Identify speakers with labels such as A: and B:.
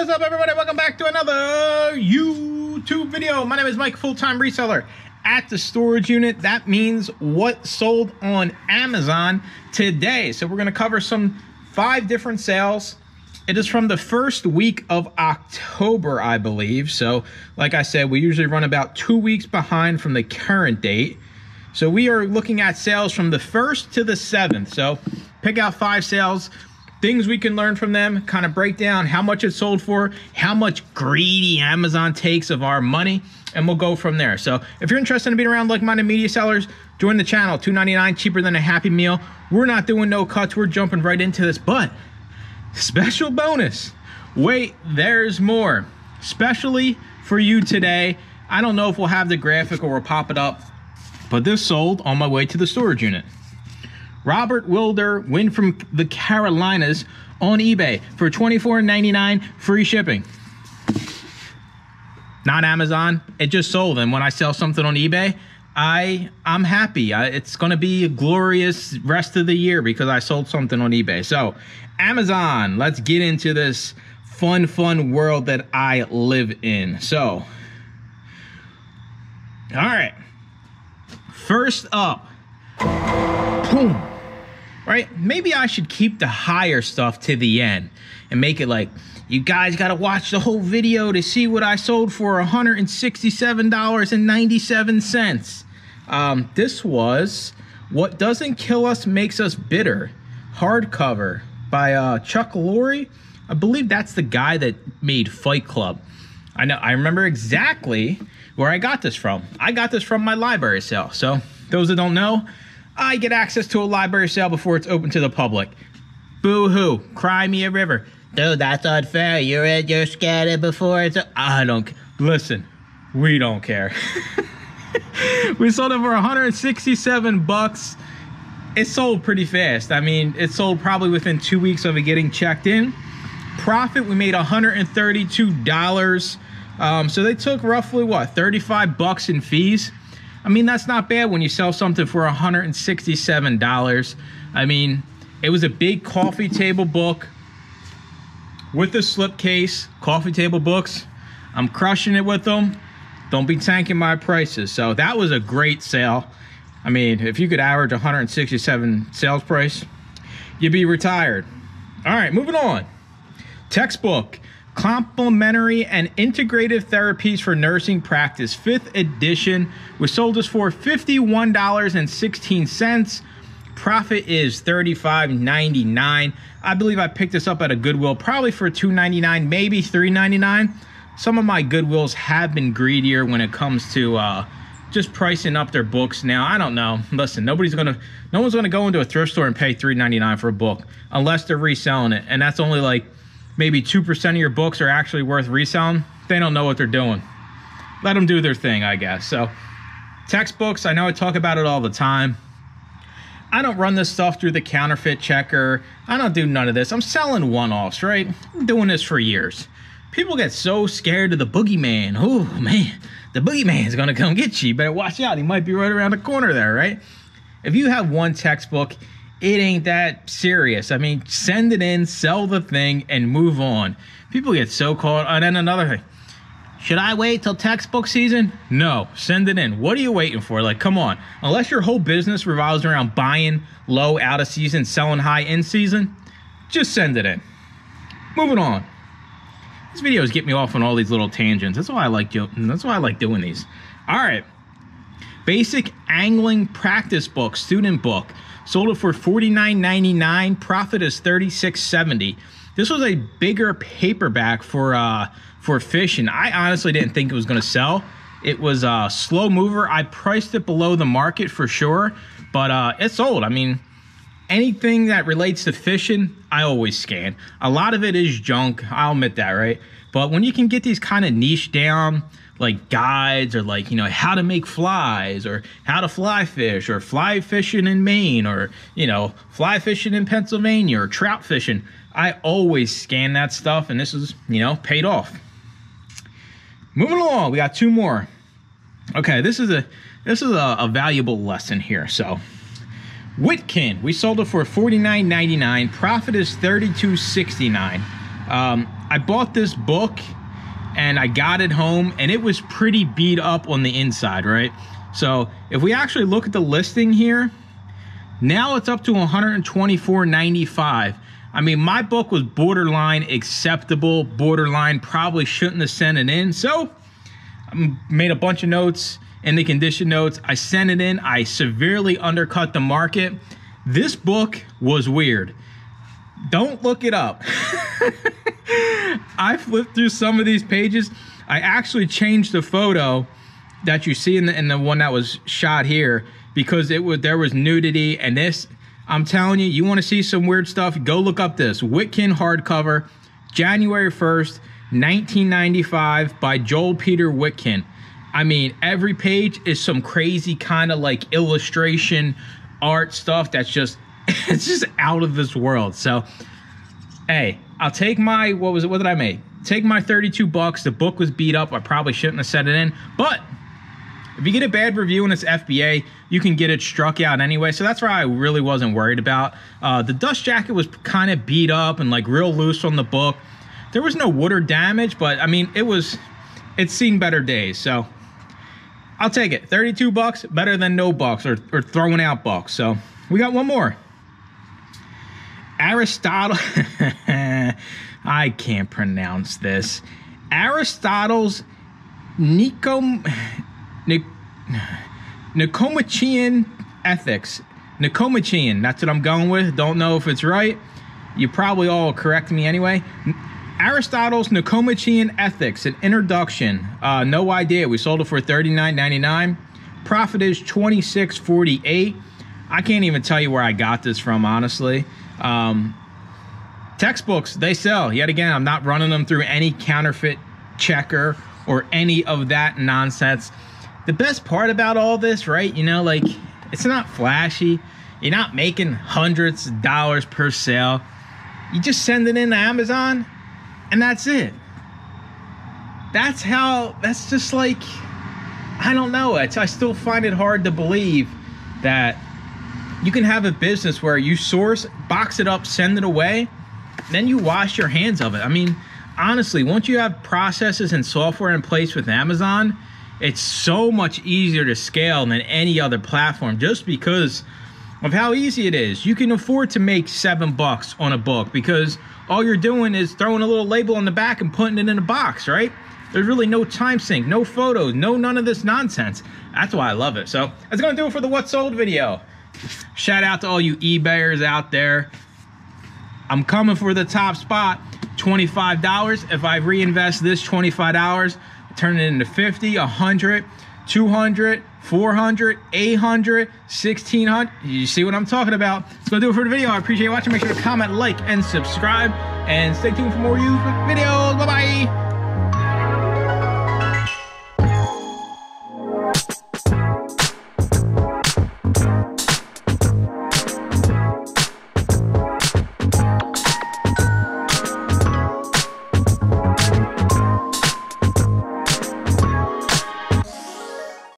A: What is up, everybody? Welcome back to another YouTube video. My name is Mike, full-time reseller at the storage unit. That means what sold on Amazon today. So we're going to cover 5 different sales. It is from the first week of October, I believe. So like I said, we usually run about 2 weeks behind from the current date. So we are looking at sales from the 1st to the 7th. So pick out 5 sales, things we can learn from them, kind of break down how much it sold for, how much greedy Amazon takes of our money, and we'll go from there. So if you're interested in being around like-minded media sellers, join the channel. $2.99, cheaper than a Happy Meal. We're not doing no cuts. We're jumping right into this, but special bonus. Wait, there's more. Especially for you today. I don't know if we'll have the graphic or we'll pop it up, but this sold on my way to the storage unit. Robert Wilder, win from the Carolinas on eBay for $24.99, free shipping. Not Amazon, it just sold. And when I sell something on eBay, I'm happy. It's going to be a glorious rest of the year because I sold something on eBay. So Amazon, let's get into this fun world that I live in. So, all right. First up, boom. Right? Maybe I should keep the higher stuff to the end and make it like, you guys got to watch the whole video to see what I sold for $167.97. This was What Doesn't Kill Us Makes Us Bitter, hardcover by Chuck Lorre. I believe that's the guy that made Fight Club. I remember exactly where I got this from. I got this from my library sale. So those that don't know, I get access to a library sale before it's open to the public. Boo-hoo, cry me a river. Dude, that's unfair. You're scared before it's... I don't... Listen, we don't care. We sold it for 167 bucks. It sold pretty fast. I mean, it sold probably within 2 weeks of it getting checked in. Profit, we made $132. So they took roughly, what, 35 bucks in fees? I mean, that's not bad when you sell something for $167. I mean, it was a big coffee table book with a slipcase. Coffee table books, I'm crushing it with them. Don't be tanking my prices. So that was a great sale. I mean, if you could average 167 sales price, you'd be retired. All right, moving on. Textbook, Complementary and Integrative Therapies for Nursing Practice, 5th edition. We sold this for $51.16. Profit is $35.99. I believe I picked this up at a Goodwill, probably for $2.99, maybe $3.99. Some of my Goodwills have been greedier when it comes to just pricing up their books now. I don't know. Listen, no one's gonna go into a thrift store and pay $3.99 for a book unless they're reselling it, and that's only like maybe 2% of your books are actually worth reselling. They don't know what they're doing. Let them do their thing, I guess. So textbooks, I know I talk about it all the time. I don't run this stuff through the counterfeit checker. I don't do none of this. I'm selling one-offs, right? I'm doing this for years. People get so scared of the boogeyman. Oh, man, the boogeyman's going to come get you. You better watch out. He might be right around the corner there, right? If you have one textbook, it ain't that serious. I mean, send it in, sell the thing, and move on. People get so caught. And then another thing. Should I wait till textbook season? No, send it in. What are you waiting for? Like, come on. Unless your whole business revolves around buying low out of season, selling high in season, just send it in. Moving on. These videos get me off on all these little tangents. That's why I like doing these. All right. Basic Angling Practice Book, student book. Sold it for $49.99. Profit is $36.70. This was a bigger paperback for fishing. I honestly didn't think it was going to sell. It was a slow mover. I priced it below the market for sure, but it sold. I mean, anything that relates to fishing, I always scan. A lot of it is junk. I'll admit that, right? But when you can get these kind of niche down, like guides or like, you know, how to make flies or how to fly fish or fly fishing in Maine or, you know, fly fishing in Pennsylvania or trout fishing, I always scan that stuff, and this is, you know, paid off. Moving along, we got 2 more. Okay, this is a valuable lesson here. So Witkin, we sold it for $49.99. Profit is $32.69. I bought this book and I got it home and it was pretty beat up on the inside, right? So if we actually look at the listing here, now it's up to $124.95. I mean, my book was borderline acceptable, borderline probably shouldn't have sent it in. So I made a bunch of notes in the condition notes. I sent it in. I severely undercut the market. This book was weird. Don't look it up. I flipped through some of these pages. I actually changed the photo that you see in the one that was shot here because there was nudity, and this, I'm telling you, you want to see some weird stuff, go look up this Witkin hardcover, January 1st, 1995 by Joel Peter Witkin. I mean, every page is some crazy kind of like illustration art stuff that's just it's just out of this world. So hey, I'll take my, what did I make? Take my 32 bucks. The book was beat up. I probably shouldn't have set it in, but if you get a bad review and it's FBA, you can get it struck out anyway. So that's why I really wasn't worried about. The dust jacket was kind of beat up and like real loose on the book. There was no water damage, but I mean, it's seen better days. So I'll take it. 32 bucks, better than no bucks or throwing out bucks. So we got one more. Aristotle. I can't pronounce this. Aristotle's Nicomachean Ethics. Nicomachean, that's what I'm going with. Don't know if it's right. You probably all correct me anyway. Aristotle's Nicomachean Ethics, an introduction. No idea. We sold it for $39.99. Profit is $26.48. I can't even tell you where I got this from, honestly. Textbooks, they sell. Yet again, I'm not running them through any counterfeit checker or any of that nonsense. The best part about all this, right, you know, like, it's not flashy. You're not making hundreds of dollars per sale. You just send it in to Amazon, and that's it. That's just like, I don't know. I still find it hard to believe that you can have a business where you source, box it up, send it away, then you wash your hands of it. I mean, honestly, once you have processes and software in place with Amazon, it's so much easier to scale than any other platform just because of how easy it is. You can afford to make $7 on a book because all you're doing is throwing a little label on the back and putting it in a box, right? There's really no time sync, no photos, none of this nonsense. That's why I love it. So that's gonna do it for the What Sold video. Shout out to all you eBayers out there. I'm coming for the top spot, $25. If I reinvest this $25, turn it into 50, 100, 200, 400, 800, 1600. You see what I'm talking about? Let's go do it for the video. I appreciate you watching. Make sure to comment, like, and subscribe. And stay tuned for more videos. Bye-bye.